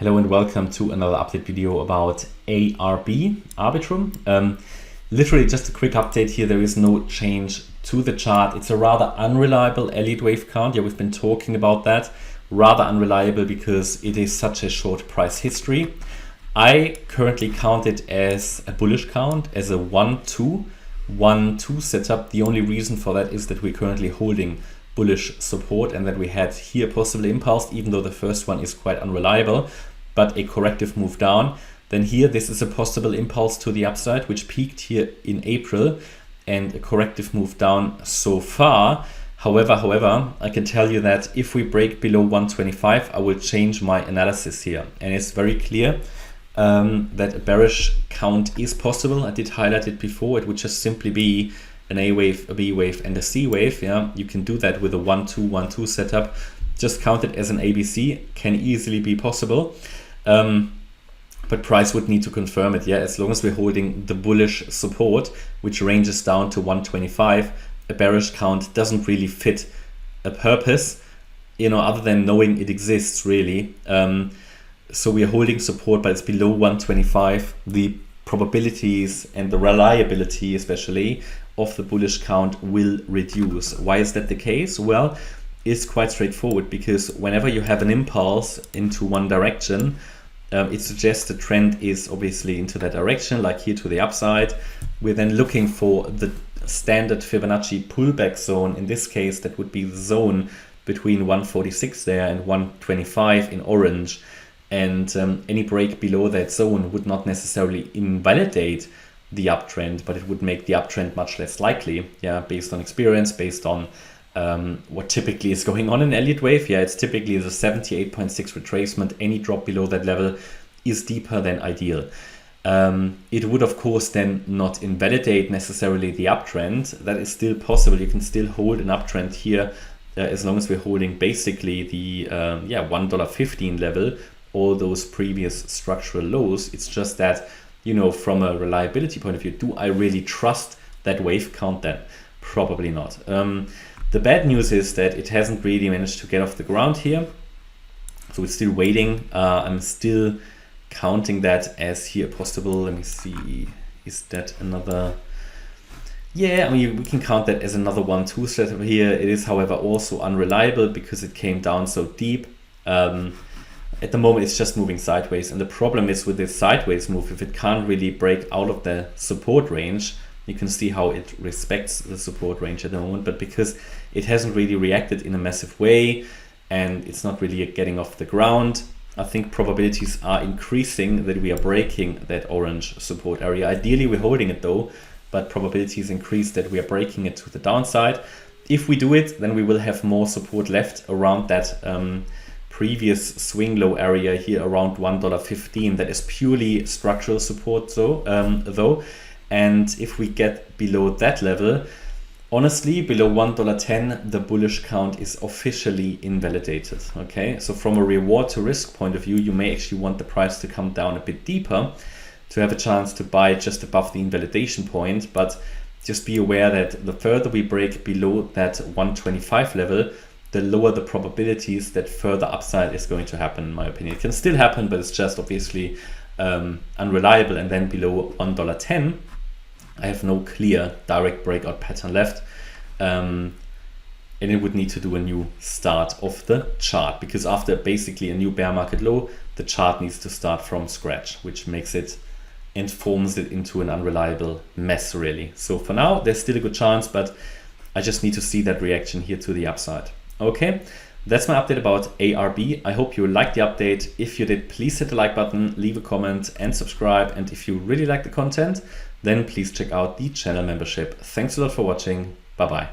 Hello and welcome to another update video about ARB, ARBITRUM. Literally just a quick update here. There is no change to the chart. It's a rather unreliable Elliott wave count. Yeah, we've been talking about that. Rather unreliable because it is such a short price history. I currently count it as a bullish count, as a 1-2 setup. The only reason for that is that we're currently holding bullish support and that we had here possible impulse, even though the first one is quite unreliable, but a corrective move down. Then here, this is a possible impulse to the upside, which peaked here in April, and a corrective move down so far. However, I can tell you that if we break below 125, I will change my analysis here. And it's very clear that a bearish count is possible. I did highlight it before. It would just simply be an A wave, a B wave, and a C wave. Yeah, you can do that with a 1-2 setup. Just count it as an ABC, can easily be possible. But price would need to confirm it. Yeah, as long as we're holding the bullish support, which ranges down to 125, a bearish count doesn't really fit a purpose, other than knowing it exists really. So we are holding support, but it's below 125. The probabilities and the reliability, especially, of the bullish count will reduce. Why is that the case? Well, it's quite straightforward, because whenever you have an impulse into one direction, it suggests the trend is obviously into that direction, like here to the upside. We're then looking for the standard Fibonacci pullback zone. In this case, that would be the zone between 146 there and 125 in orange. And any break below that zone would not necessarily invalidate the uptrend, but it would make the uptrend much less likely, based on experience, based on what typically is going on in Elliott wave. It's typically the 78.6 retracement. Any drop below that level is deeper than ideal. It would of course then not invalidate necessarily the uptrend. That is still possible. You can still hold an uptrend here as long as we're holding basically the $1.15 level, all those previous structural lows. It's just that, from a reliability point of view, do I really trust that wave count then? Probably not. The bad news is that it hasn't really managed to get off the ground here. So it's still waiting. I'm still counting that as here possible. Let me see. Is that another? Yeah, we can count that as another 1-2 setup here. It is, however, also unreliable because it came down so deep. At the moment, it's just moving sideways. And the problem is with this sideways move, if it can't really break out of the support range, you can see how it respects the support range at the moment, but because it hasn't really reacted in a massive way and it's not really getting off the ground, I think probabilities are increasing that we are breaking that orange support area. Ideally, we're holding it though, but probabilities increase that we are breaking it to the downside. If we do it, then we will have more support left around that previous swing low area here around $1.15. That is purely structural support though. And if we get below that level, honestly, below $1.10, the bullish count is officially invalidated. Okay, so from a reward to risk point of view, you may actually want the price to come down a bit deeper to have a chance to buy just above the invalidation point. But just be aware that the further we break below that 125 level, the lower the probabilities that further upside is going to happen, in my opinion. It can still happen, but it's just obviously unreliable. And then below $1.10, I have no clear direct breakout pattern left, and it would need to do a new start of the chart, because after basically a new bear market low, the chart needs to start from scratch, which makes it and forms it into an unreliable mess really. So for now, there's still a good chance, but I just need to see that reaction here to the upside. Okay, that's my update about ARB. I hope you liked the update. If you did, please hit the like button, leave a comment and subscribe. And if you really like the content, then please check out the channel membership. Thanks a lot for watching. Bye bye.